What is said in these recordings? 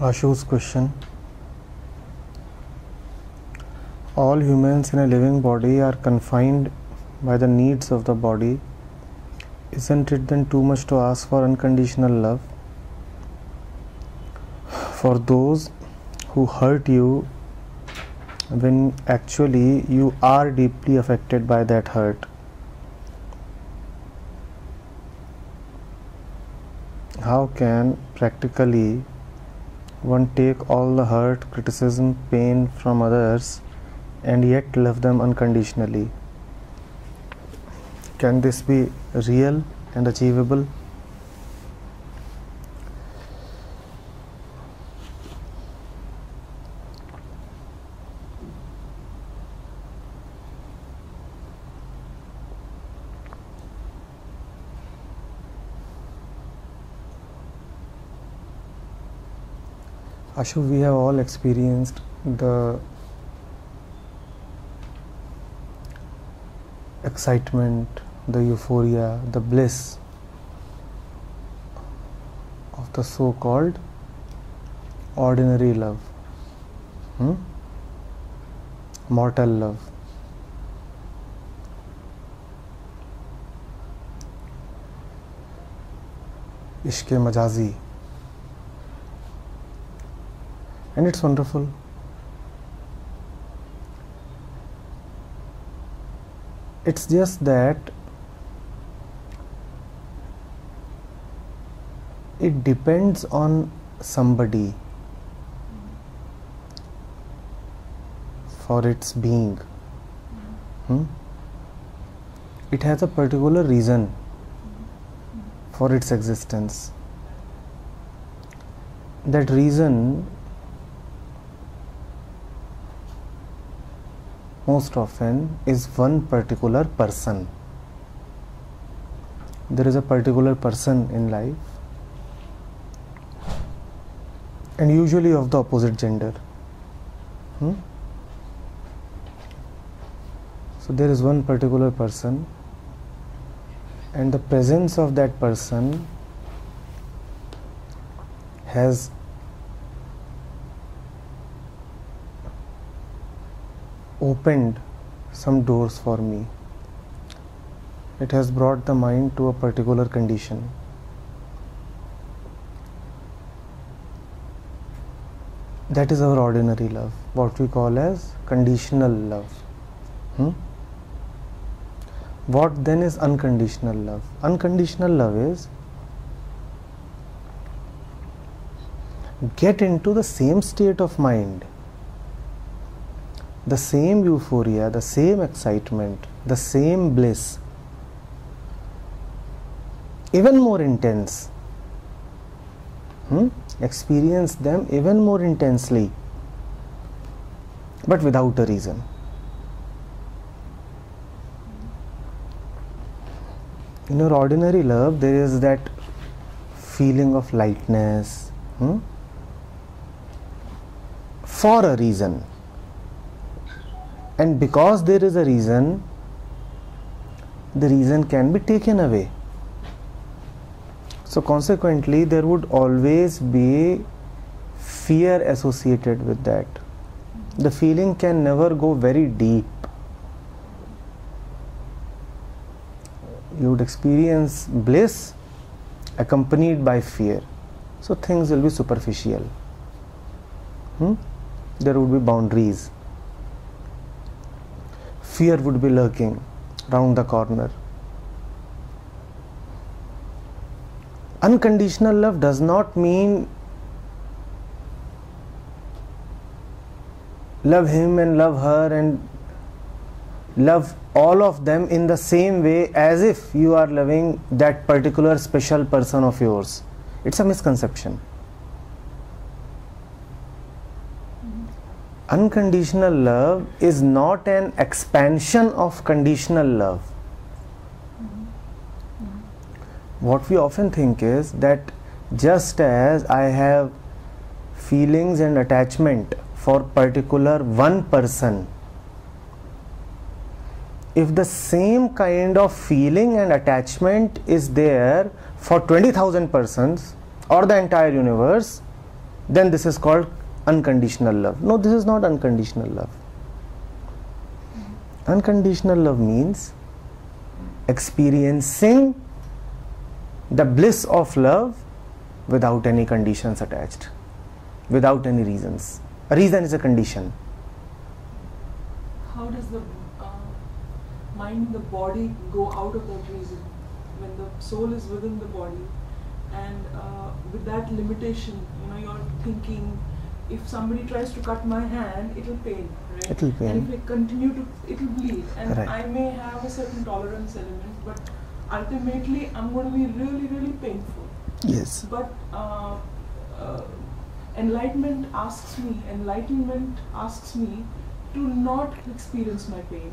Ashu's question. All humans in a living body are confined by the needs of the body. Isn't it then too much to ask for unconditional love? For those who hurt you when actually you are deeply affected by that hurt. How can practically one take all the hurt, criticism, pain from others and yet love them unconditionally? Can this be real and achievable? Ashu, we have all experienced the excitement, the euphoria, the bliss of the so-called ordinary love, mortal love. Ishq-e majazi. And it's wonderful. It's just that it depends on somebody for its being. It has a particular reason for its existence. That reason most often is one particular person. There is a particular person in life, and usually of the opposite gender. So there is one particular person, and the presence of that person has opened some doors for me. It has brought the mind to a particular condition. That is our ordinary love, what we call as conditional love. What then is unconditional love? Unconditional love is get into the same state of mind, the same euphoria, the same excitement, the same bliss, even more intense. Experience them even more intensely, but without a reason. In your ordinary love, there is that feeling of lightness for a reason. And because there is a reason, the reason can be taken away. So consequently, there would always be fear associated with that. The feeling can never go very deep. You would experience bliss accompanied by fear. So things will be superficial. There would be boundaries. Fear would be lurking round the corner. Unconditional love does not mean love him and love her and love all of them in the same way as if you are loving that particular special person of yours. It's a misconception. Unconditional love is not an expansion of conditional love. What we often think is that just as I have feelings and attachment for particular one person, if the same kind of feeling and attachment is there for 20,000 persons or the entire universe, then this is called unconditional love. No, this is not unconditional love. Unconditional love means experiencing the bliss of love without any conditions attached, without any reasons. A reason is a condition. How does the mind, the body go out of that reason when the soul is within the body, and with that limitation, you're thinking, if somebody tries to cut my hand, it will pain, right? It will pain. And if I continue to, it will bleed. And Right. I may have a certain tolerance element, but ultimately I'm going to be really, really painful. Yes. But enlightenment asks me to not experience my pain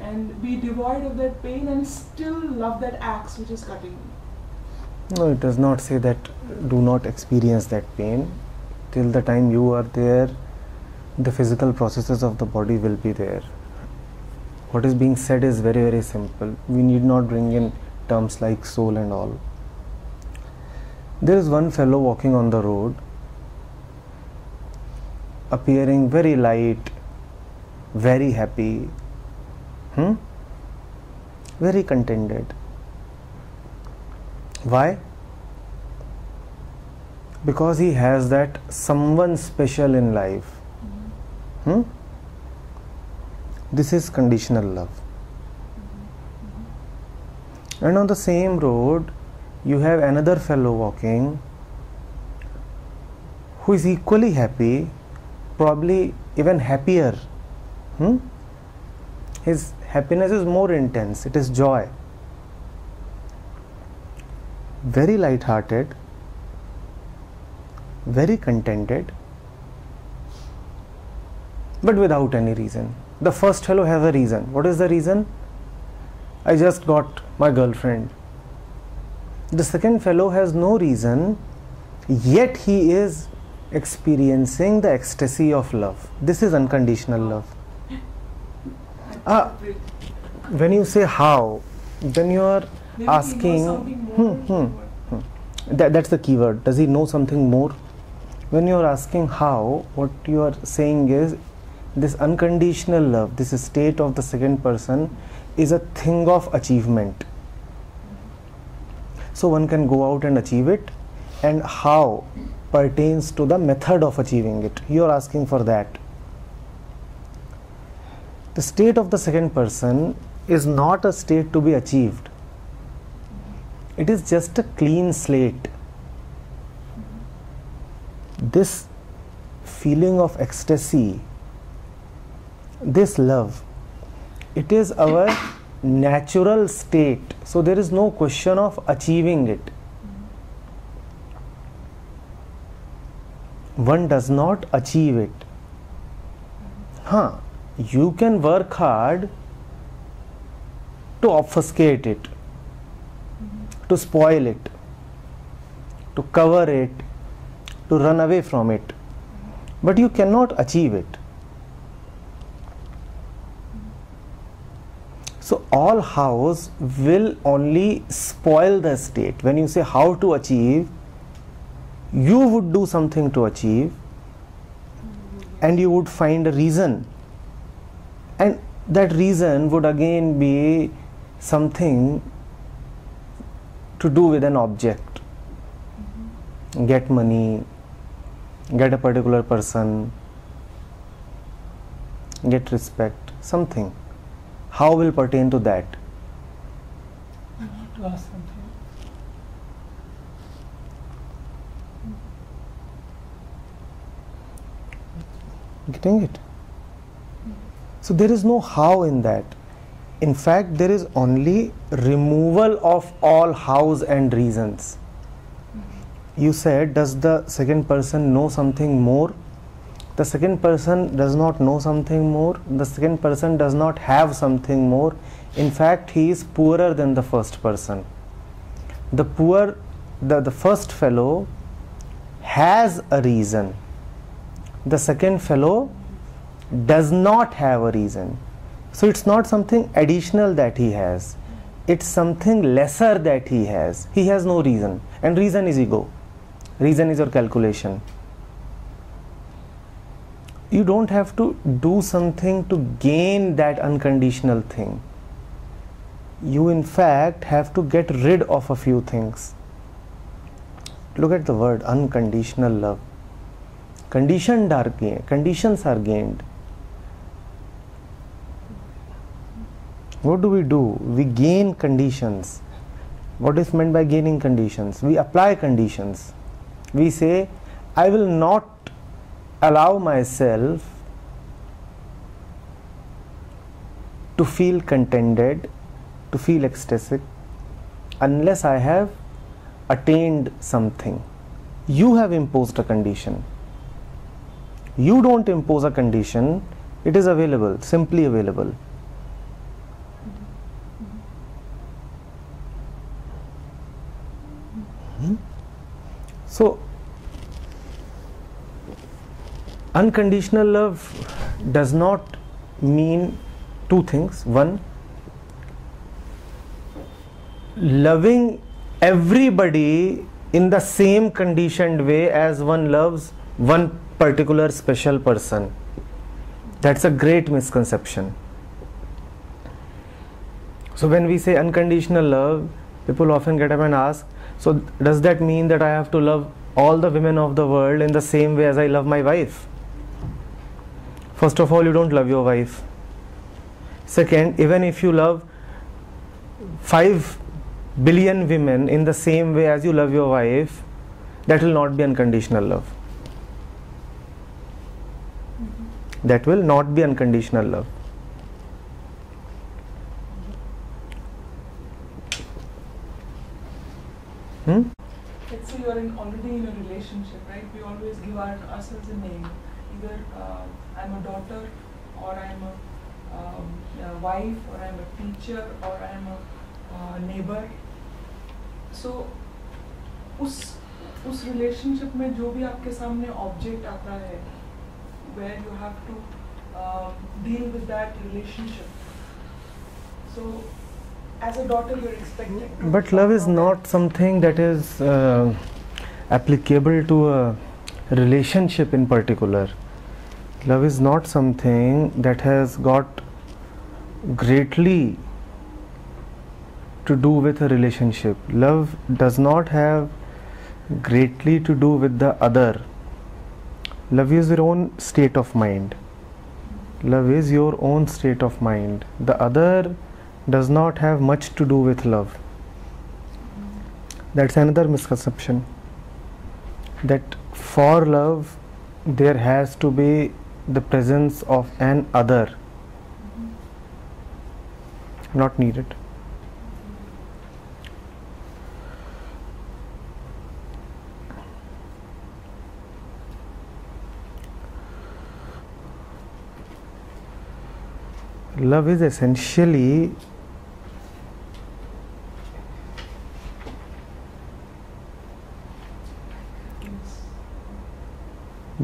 and be devoid of that pain and still love that axe which is cutting me. No, it does not say that do not experience that pain. Till the time you are there, the physical processes of the body will be there. What is being said is very, very simple. We need not bring in terms like soul and all. There is one fellow walking on the road, appearing very light, very happy, very contented. Why? Because he has that someone special in life. This is conditional love. And on the same road, you have another fellow walking who is equally happy, probably even happier. His happiness is more intense, it is joy. Very light-hearted, very contented, but without any reason. The first fellow has a reason. What is the reason? I just got my girlfriend. The second fellow has no reason, yet he is experiencing the ecstasy of love. This is unconditional love. When you say how, then you are Maybe asking, he knows something more. that's the key word. Does he know something more? When you are asking how, what you are saying is, this unconditional love, this state of the second person, is a thing of achievement. So one can go out and achieve it, and how pertains to the method of achieving it. You are asking for that. The state of the second person is not a state to be achieved. It is just a clean slate. This feeling of ecstasy, this love, it is our natural state. So there is no question of achieving it. One does not achieve it. You can work hard to obfuscate it, to spoil it, to cover it, to run away from it, but you cannot achieve it. So all hows will only spoil the state. When you say how to achieve, you would do something to achieve, and you would find a reason, and that reason would again be something to do with an object. Get money, get a particular person, get respect, something. How will pertain to that? I want to ask something. Getting it? So there is no how in that. In fact, there is only removal of all hows and reasons. You said, does the second person know something more? The second person does not know something more. The second person does not have something more. In fact, he is poorer than the first person. The first fellow has a reason. The second fellow does not have a reason. So it's not something additional that he has. It's something lesser that he has. He has no reason. And reason is ego. Reason is your calculation. you don't have to do something to gain that unconditional thing. You in fact have to get rid of a few things. Look at the word unconditional love. Conditions are gained. What do? We gain conditions. What is meant by gaining conditions? We apply conditions. We say, I will not allow myself to feel contented, to feel ecstatic, unless I have attained something. You have imposed a condition. You don't impose a condition, it is available, simply available. So, unconditional love does not mean two things. One, loving everybody in the same conditioned way as one loves one particular special person. That's a great misconception. So when we say unconditional love, people often get up and ask, so does that mean that I have to love all the women of the world in the same way as I love my wife? First of all, you don't love your wife. Second, even if you love 5 billion women in the same way as you love your wife, that will not be unconditional love. That will not be unconditional love. Let's say you are already in a relationship, right? We always give ourselves a name. Either I'm a daughter, or I'm a wife, or I'm a teacher, or I'm a neighbor. So उस relationship में जो भी आपके सामने object आता है, where you have to deal with that relationship. So as a daughter, you're expected to. But love is not something that is applicable to a relationship in particular. Love is not something that has got greatly to do with a relationship. Love does not have greatly to do with the other. Love is your own state of mind. Love is your own state of mind. The other does not have much to do with love. That's another misconception. That for love there has to be the presence of an other. Not needed. Love is essentially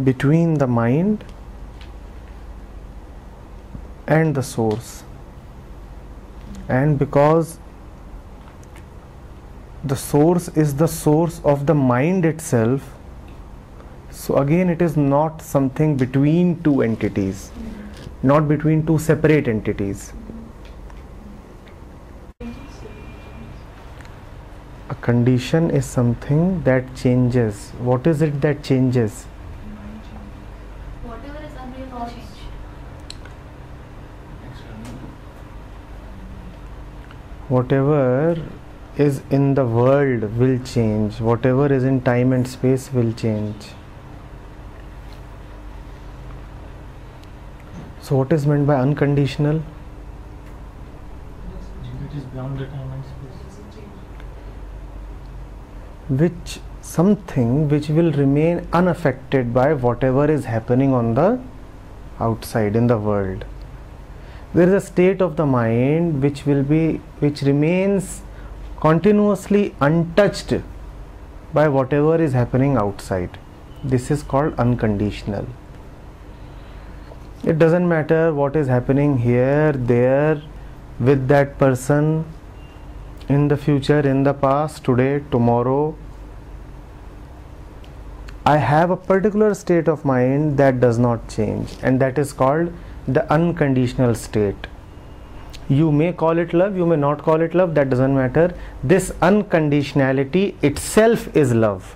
between the mind and the source. And because the source is the source of the mind itself, so again it is not something between two entities, not between two separate entities. A condition is something that changes. What is it that changes? Whatever is unreal will change. Whatever is in the world will change. Whatever is in time and space will change. So what is meant by unconditional? It is beyond the time and space. Which something which will remain unaffected by whatever is happening on the outside in the world. There is a state of the mind which remains continuously untouched by whatever is happening outside. This is called unconditional. It doesn't matter what is happening here, there, with that person, in the future, in the past, today, tomorrow. I have a particular state of mind that does not change, and that is called the unconditional state. You may call it love, you may not call it love, that doesn't matter. This unconditionality itself is love.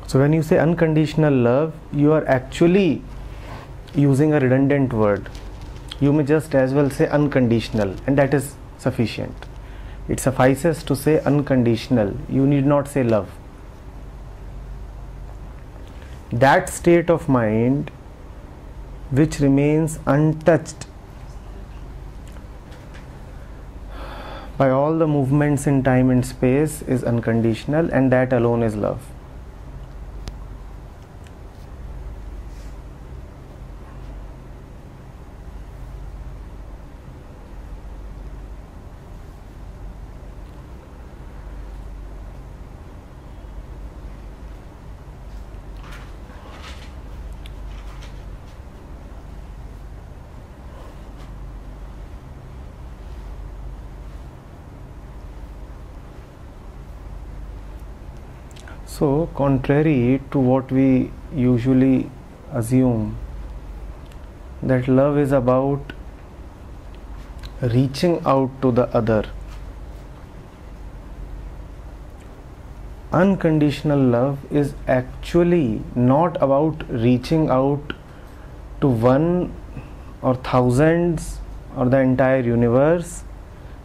So when you say unconditional love, you are actually using a redundant word. You may just as well say unconditional, and that is sufficient. It suffices to say unconditional. You need not say love. That state of mind which remains untouched by all the movements in time and space is unconditional, and that alone is love. So, contrary to what we usually assume, that love is about reaching out to the other, unconditional love is actually not about reaching out to one or thousands or the entire universe.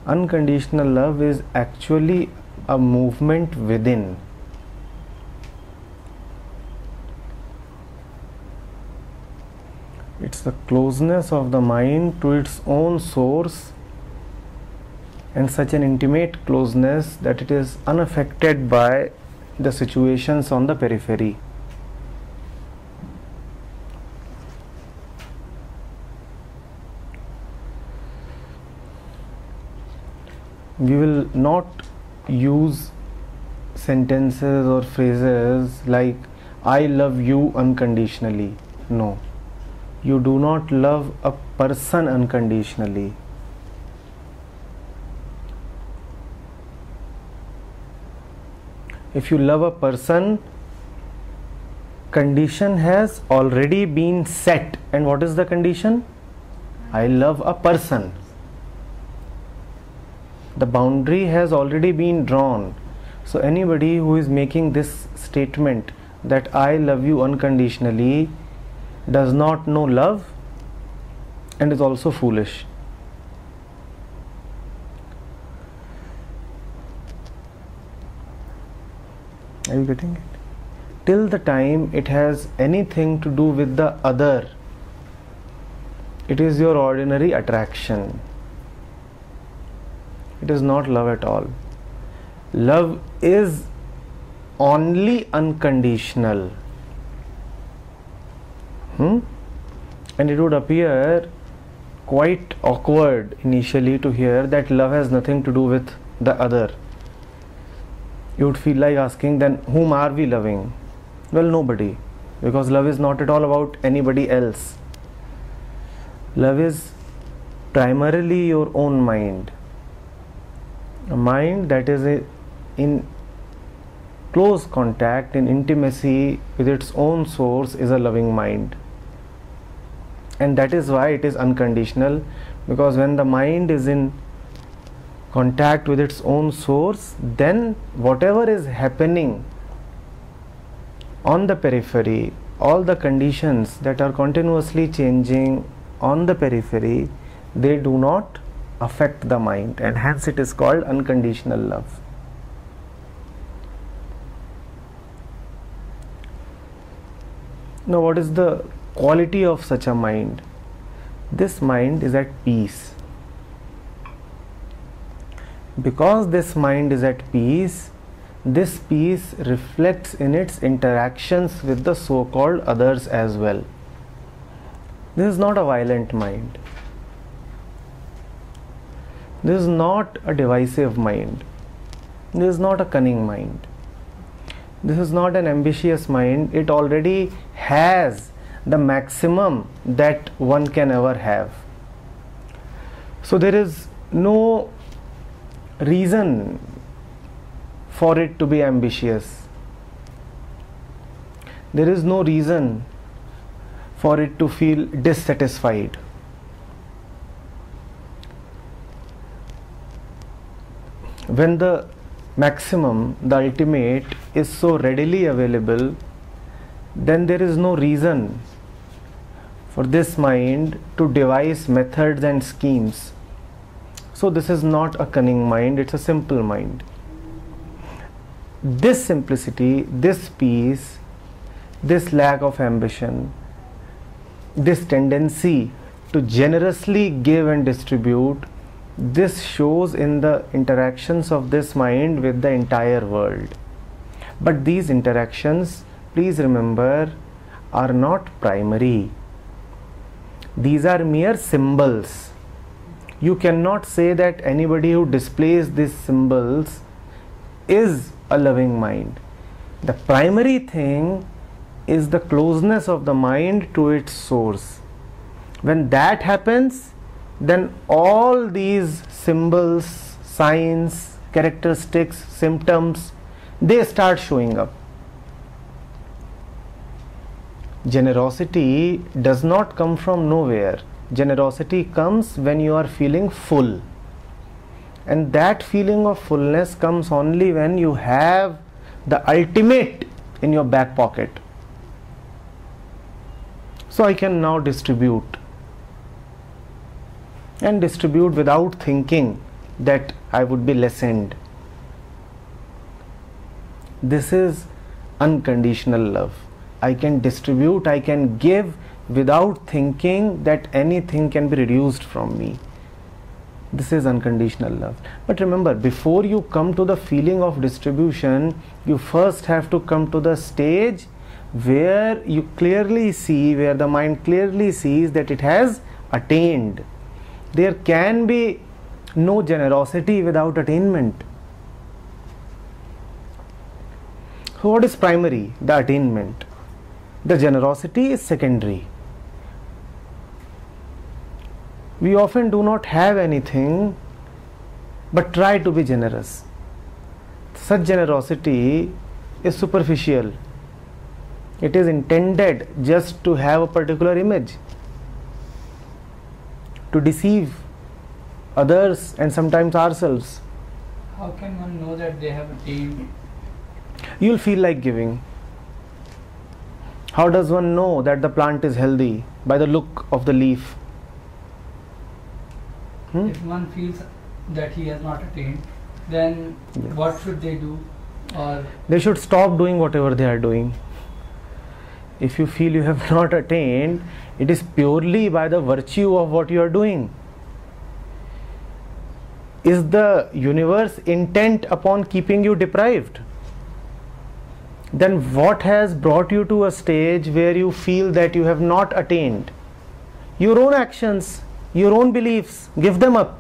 Unconditional love is actually a movement within. It's the closeness of the mind to its own source, and such an intimate closeness that it is unaffected by the situations on the periphery. We will not use sentences or phrases like I love you unconditionally. No. You do not love a person unconditionally. If you love a person, condition has already been set. And what is the condition? I love a person. The boundary has already been drawn. So anybody who is making this statement that I love you unconditionally does not know love and is also foolish. Are you getting it? Till the time it has anything to do with the other, it is your ordinary attraction. It is not love at all. Love is only unconditional. And it would appear quite awkward initially to hear that love has nothing to do with the other. You would feel like asking, then whom are we loving? Well, nobody, because love is not at all about anybody else. Love is primarily your own mind. A mind that is in close contact, in intimacy with its own source, is a loving mind. And that is why it is unconditional, because when the mind is in contact with its own source, then whatever is happening on the periphery, all the conditions that are continuously changing on the periphery, they do not affect the mind, and hence it is called unconditional love. Now, what is the quality of such a mind? This mind is at peace. Because this mind is at peace, this peace reflects in its interactions with the so-called others as well. This is not a violent mind. This is not a divisive mind. This is not a cunning mind. This is not an ambitious mind. It already has the maximum that one can ever have. So there is no reason for it to be ambitious. There is no reason for it to feel dissatisfied. When the maximum, the ultimate, is so readily available, then there is no reason for this mind to devise methods and schemes. So this is not a cunning mind, it's a simple mind. This simplicity, this peace, this lack of ambition, this tendency to generously give and distribute, this shows in the interactions of this mind with the entire world. But these interactions, please remember, are not primary. These are mere symbols. You cannot say that anybody who displays these symbols is a loving mind. The primary thing is the closeness of the mind to its source. When that happens, then all these symbols, signs, characteristics, symptoms, they start showing up. Generosity does not come from nowhere. Generosity comes when you are feeling full. And that feeling of fullness comes only when you have the ultimate in your back pocket. So I can now distribute. And distribute without thinking that I would be lessened. This is unconditional love. I can distribute, I can give without thinking that anything can be reduced from me. This is unconditional love. But remember, before you come to the feeling of distribution, you first have to come to the stage where you clearly see, where the mind clearly sees that it has attained. There can be no generosity without attainment. So what is primary? The attainment. The generosity is secondary. We often do not have anything but try to be generous. Such generosity is superficial. It is intended just to have a particular image, to deceive others and sometimes ourselves. How can one know that they have attained? You will feel like giving. How does one know that the plant is healthy? By the look of the leaf. If one feels that he has not attained, then Yes. what should they do? Or They should stop doing whatever they are doing. If you feel you have not attained, it is purely by the virtue of what you are doing. Is the universe intent upon keeping you deprived? Then what has brought you to a stage where you feel that you have not attained? Your own actions, your own beliefs, give them up.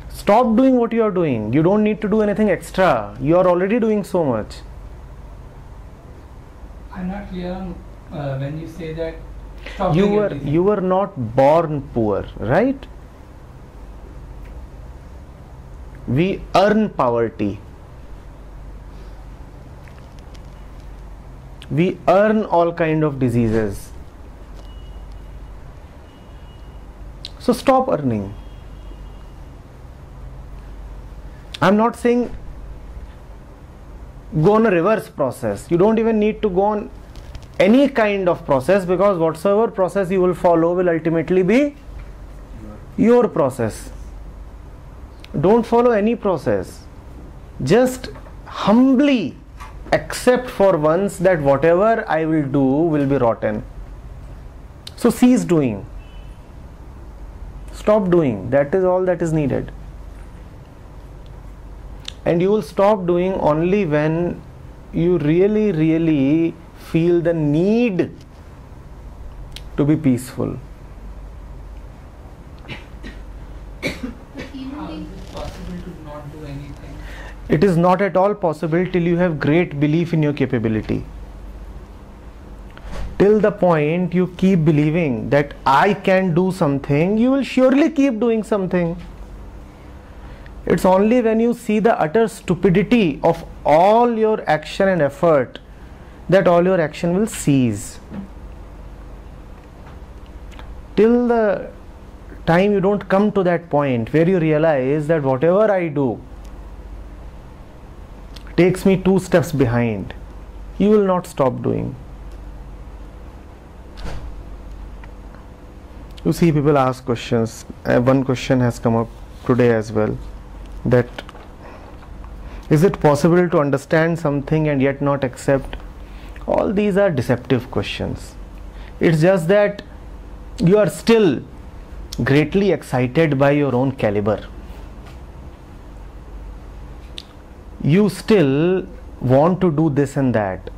Stop doing what you are doing. You don't need to do anything extra. You are already doing so much. I'm not clear on when you say that stop doing everything. You were not born poor, right? We earn poverty. We earn all kind of diseases. So stop earning. I'm not saying go on a reverse process. You don't even need to go on any kind of process, because whatsoever process you will follow will ultimately be your process. Don't follow any process. Just humbly accept for once that whatever I will do will be rotten. So cease doing. Stop doing. That is all that is needed. And you will stop doing only when you really, really feel the need to be peaceful. How is it possible to not do anything? It is not at all possible till you have great belief in your capability. Till the point you keep believing that I can do something, you will surely keep doing something. It's only when you see the utter stupidity of all your action and effort that all your action will cease. Till the time you don't come to that point where you realize that whatever I do takes me 2 steps behind, you will not stop doing. You see, people ask questions. One question has come up today as well, that is it possible to understand something and yet not accept? All these are deceptive questions. It's just that you are still greatly excited by your own caliber. You still want to do this and that.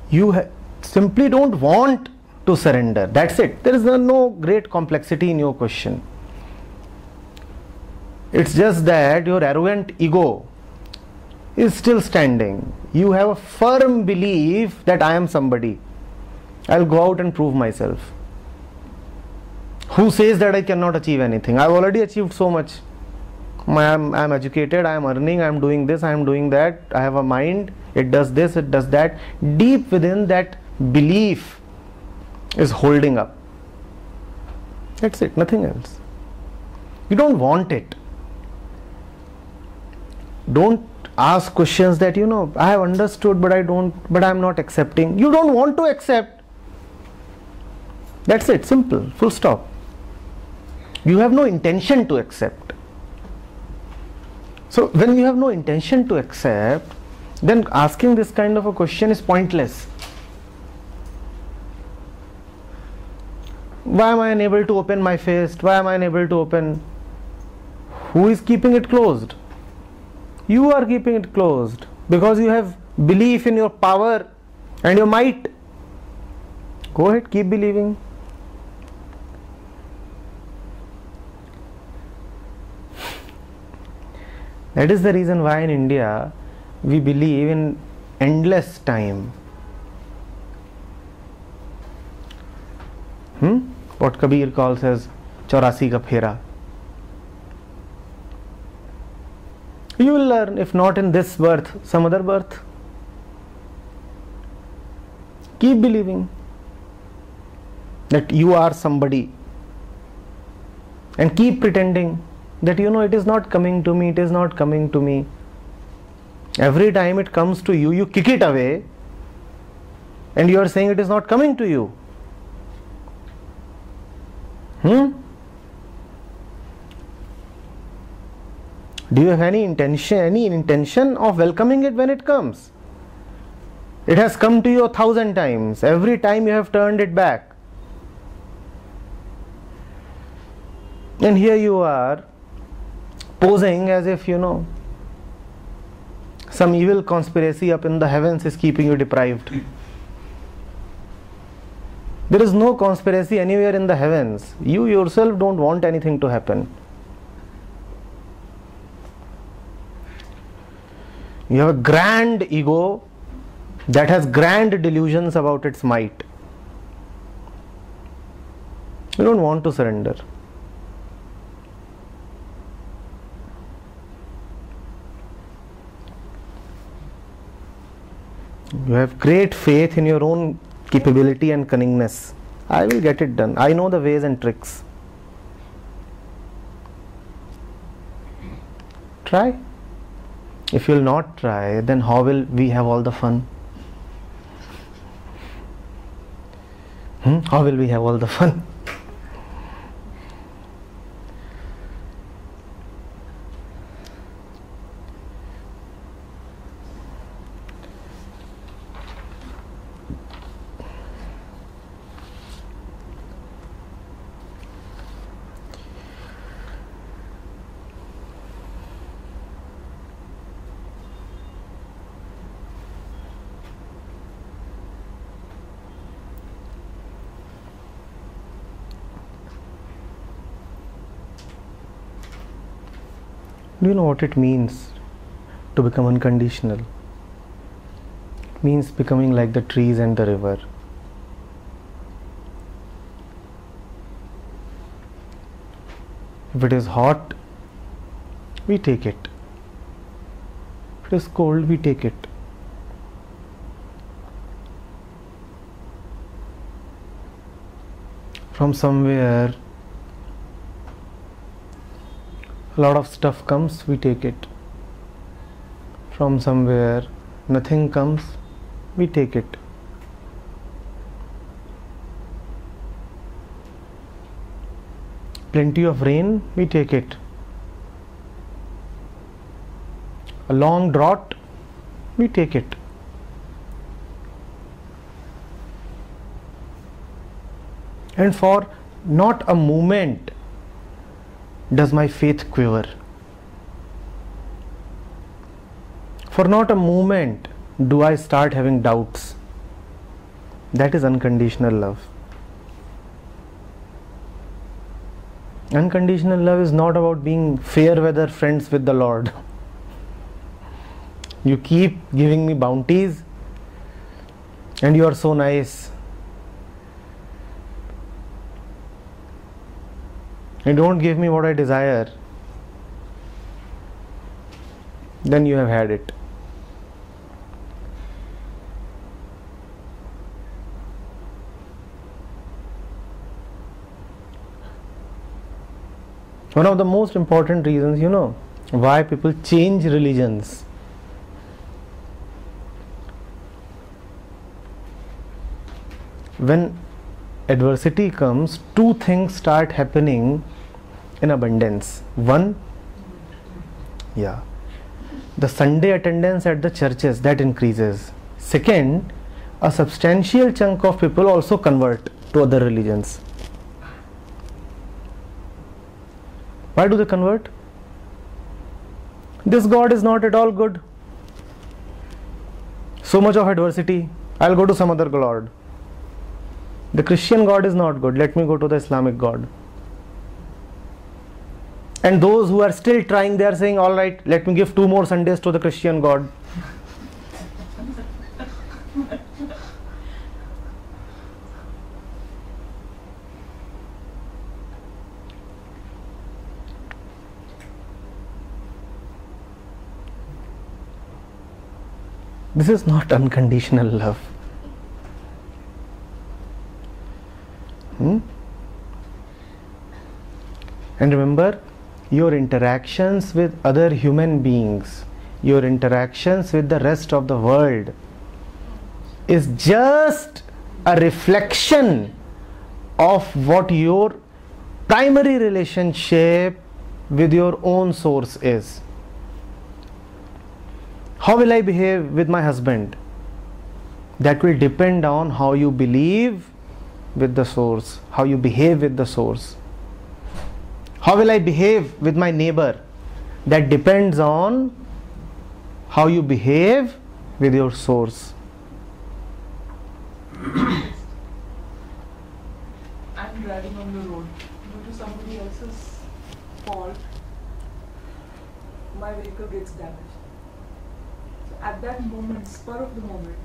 You simply don't want to surrender. That's it. There is no great complexity in your question. It's just that your arrogant ego is still standing. You have a firm belief that I am somebody. I'll go out and prove myself. Who says that I cannot achieve anything? I've already achieved so much. I'm educated, I'm earning, I'm doing this, I'm doing that. I have a mind, it does this, it does that. Deep within, that belief is holding up. That's it, nothing else. You don't want it. Don't ask questions that, I have understood but I'm not accepting. You don't want to accept. That's it, simple, full stop. You have no intention to accept. So when you have no intention to accept, then asking this kind of a question is pointless. Why am I unable to open my fist? Why am I unable to open? Who is keeping it closed? You are keeping it closed because you have belief in your power and your might. Go ahead, keep believing. That is the reason why in India we believe in endless time. What Kabir calls as 84 ka phera. You will learn, if not in this birth, some other birth. Keep believing that you are somebody and keep pretending that it is not coming to me, it is not coming to me. Every time it comes to you, you kick it away and you are saying it is not coming to you. Do you have any intention of welcoming it when it comes? It has come to you 1,000 times. Every time you have turned it back. And here you are posing as if some evil conspiracy up in the heavens is keeping you deprived. There is no conspiracy anywhere in the heavens. You yourself don't want anything to happen. You have a grand ego that has grand delusions about its might. You don't want to surrender. You have great faith in your own capability and cunningness. I will get it done. I know the ways and tricks. Try. If you will not try, then how will we have all the fun? How will we have all the fun? Do you know what it means to become unconditional? It means becoming like the trees and the river. If it is hot, we take it. If it is cold, we take it. From somewhere, a lot of stuff comes, we take it. From somewhere, nothing comes, we take it. Plenty of rain, we take it. A long drought, we take it. And for not a moment does my faith quiver. For not a moment do I start having doubts. That is unconditional love. Unconditional love is not about being fair weather friends with the Lord. You keep giving me bounties and you are so nice. And don't give me what I desire. Then you have had it. One of the most important reasons, why people change religions. When adversity comes, two things start happening in abundance. One, the Sunday attendance at the churches, that increases. Second, a substantial chunk of people also convert to other religions. Why do they convert? This God is not at all good. So much of adversity, I'll go to some other God. The Christian God is not good, let me go to the Islamic God. And those who are still trying, they are saying, all right, let me give 2 more Sundays to the Christian God. This is not unconditional love. And remember, your interactions with other human beings, your interactions with the rest of the world is just a reflection of what your primary relationship with your own source is. How will I behave with my husband? That will depend on how you believe with the source, how you behave with the source. How will I behave with my neighbor? That depends on how you behave with your source. I'm driving on the road. Due to somebody else's fault, my vehicle gets damaged. So at that moment, spur of the moment,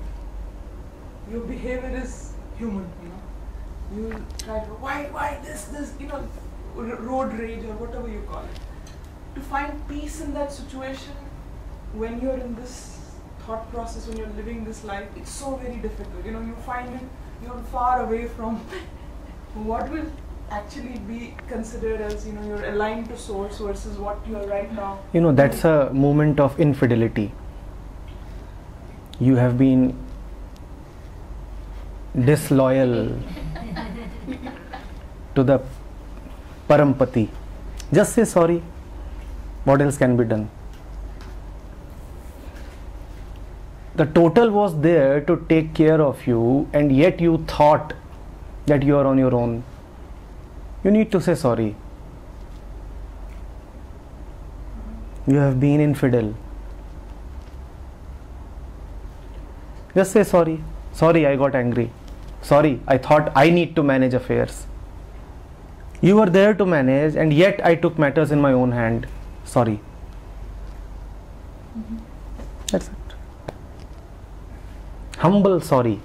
your behavior is human, You try to, why this, road rage or whatever you call it. To find peace in that situation, when you're in this thought process, when you're living this life, it's so very difficult. You find it, you're far away from what will actually be considered as, you're aligned to source versus what you are right now. That's a moment of infidelity. You have been disloyal to the Parampati. Just say sorry. What else can be done? The total was there to take care of you, and yet you thought that you are on your own. You need to say sorry. You have been infidel. Just say sorry. Sorry, I got angry. Sorry, I thought I need to manage affairs. You were there to manage, and yet I took matters in my own hand. Sorry. That's it. Humble sorry.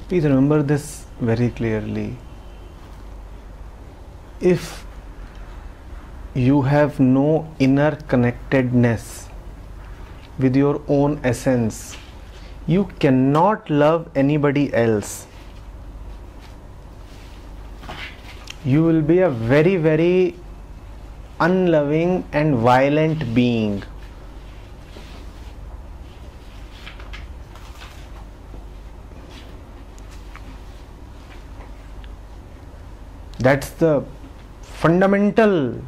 Please remember this very clearly. If you have no inner connectedness with your own essence, you cannot love anybody else. You will be a very, very unloving and violent being. That's the fundamental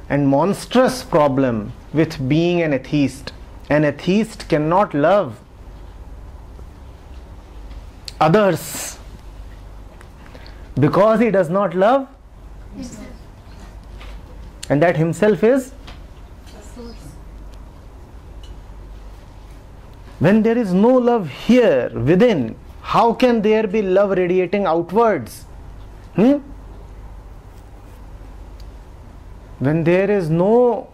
and monstrous problem with being an atheist. An atheist cannot love others because he does not love himself. And that himself is when there is no love here within, how can there be love radiating outwards? When there is no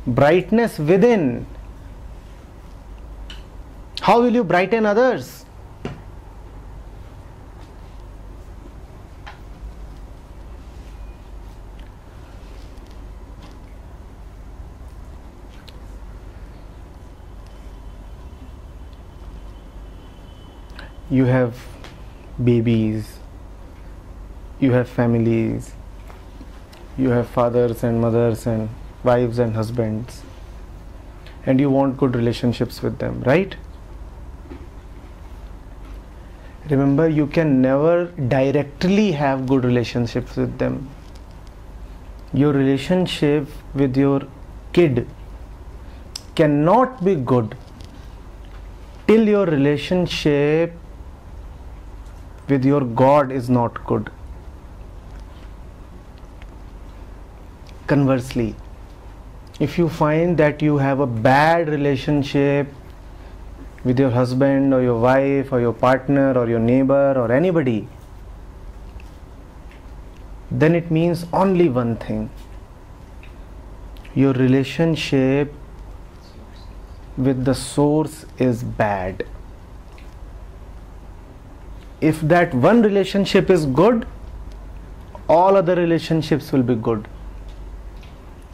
brightness within, how will you brighten others? You have babies, you have families, you have fathers and mothers and wives and husbands, and you want good relationships with them, right? Remember, you can never directly have good relationships with them. Your relationship with your kid cannot be good till your relationship with your God is not good. Conversely, if you find that you have a bad relationship with your husband or your wife or your partner or your neighbor or anybody, then it means only one thing: your relationship with the source is bad. If that one relationship is good, all other relationships will be good.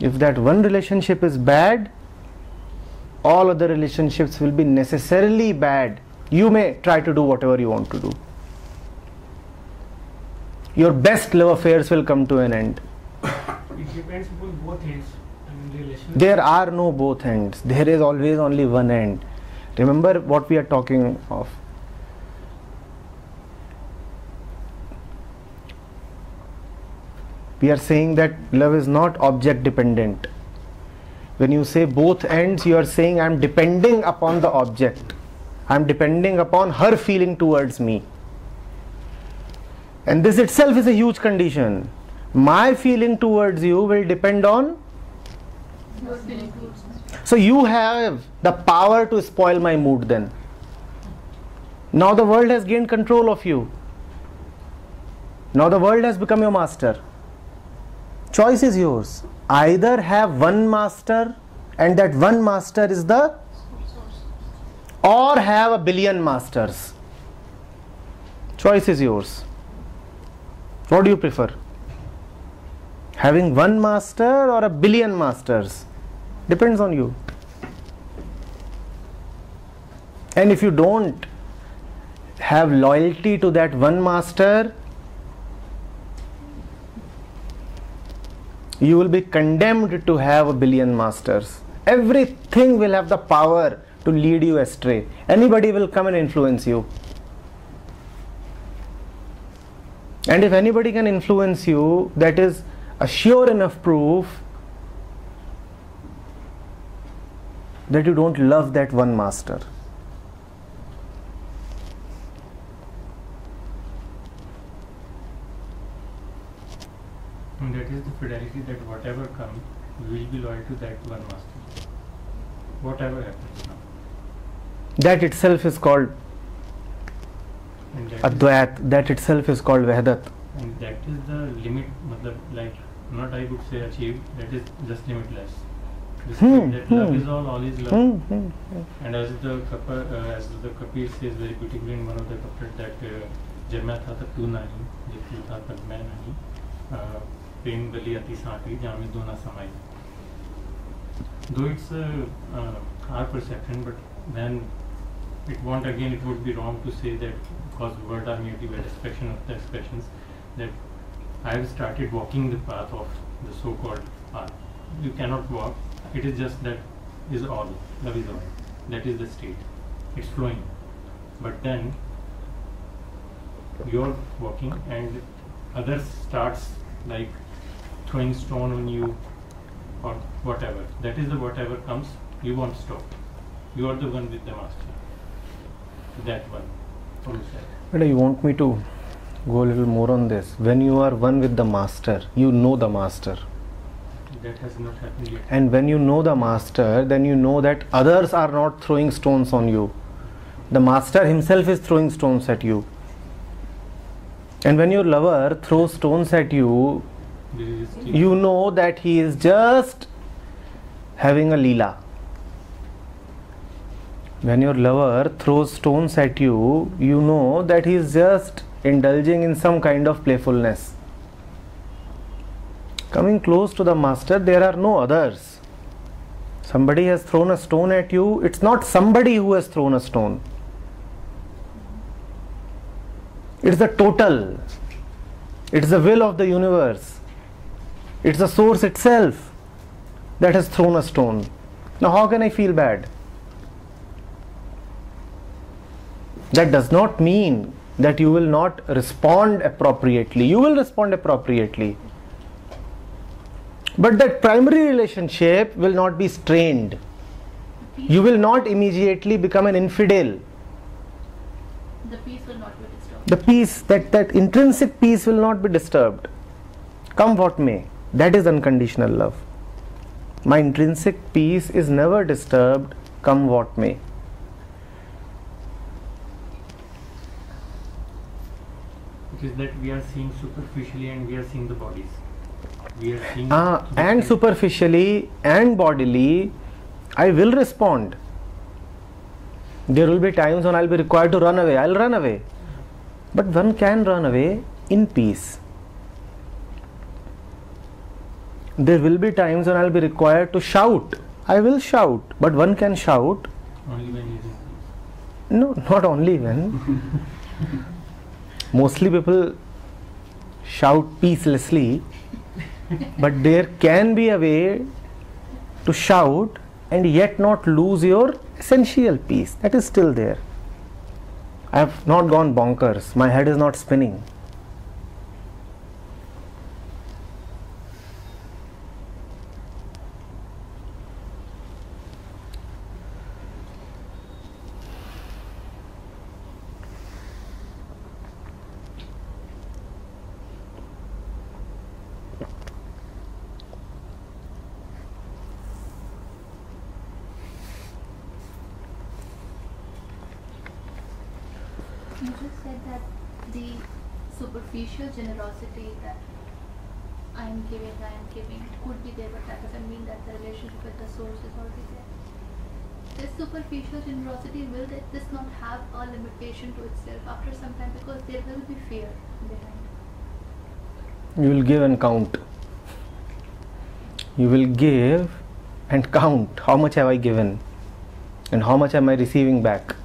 If that one relationship is bad, all other relationships will be necessarily bad. You may try to do whatever you want to do. Your best love affairs will come to an end. It depends upon both ends. Relationship. There are no both ends. There is always only one end. Remember what we are talking of. We are saying that love is not object dependent. When you say both ends, you are saying I am depending upon the object. I am depending upon her feeling towards me. And this itself is a huge condition. My feeling towards you will depend on. So you have the power to spoil my mood then. Now the world has gained control of you. Now the world has become your master. Choice is yours. Either have one master and that one master is the, or have a billion masters. Choice is yours. What do you prefer? Having one master or a billion masters? Depends on you. And if you don't have loyalty to that one master, you will be condemned to have a billion masters. Everything will have the power to lead you astray. Anybody will come and influence you. And if anybody can influence you, that is a sure enough proof that you don't love that one master. And that is the fidelity, that whatever comes, we will be loyal to that one master. Whatever happens now. That itself is called And that Advait, that itself is called Vahdat. And that is the limit, like, not I would say achieved, that is just limitless. That love is all is love. And as the Kapil says very beautifully in one of the couplets, that Jama tha tak tu nahi, jab tu tha tak main nahi, prem gali ati saati, jahan mein do na samai. Though it's our perception, but then it would be wrong to say that, because words are merely by expression of the expressions, that I have started walking the path of the so-called path. You cannot walk. It is just that is all. Love is all. That is the state. It's flowing. But then you're walking and others starts like throwing stone on you or whatever. That is the whatever comes, you won't stop. You are the one with the master. That one. But you want me to go a little more on this. When you are one with the master, you know the master. That has not happened yet. And when you know the master, then you know that others are not throwing stones on you. The master himself is throwing stones at you. And when your lover throws stones at you, you know that he is just having a leela. When your lover throws stones at you, you know that he is just indulging in some kind of playfulness. Coming close to the master, there are no others. Somebody has thrown a stone at you, it's not somebody who has thrown a stone. It's the total. It's the will of the universe. It's the source itself that has thrown a stone. Now how can I feel bad? That does not mean that you will not respond appropriately. You will respond appropriately. But that primary relationship will not be strained. You will not immediately become an infidel. The peace will not be disturbed. The peace, that intrinsic peace will not be disturbed. Come what may. That is unconditional love. My intrinsic peace is never disturbed, come what may. It is that we are seeing superficially and we are seeing the bodies. We are seeing and superficially and bodily, I will respond. There will be times when I'll be required to run away. I'll run away. But one can run away in peace. There will be times when I'll be required to shout. I will shout. But one can shout. only when he is in peace. No, not only when. Mostly people shout peacelessly. But there can be a way to shout and yet not lose your essential peace. That is still there. I have not gone bonkers. My head is not spinning. You just said that the superficial generosity that I am giving could be there, but that doesn't mean that the relationship with the source is already there. This superficial generosity, will this not have a limitation to itself after some time, because there will be fear behind it? You will give and count. You will give and count. How much have I given? And how much am I receiving back?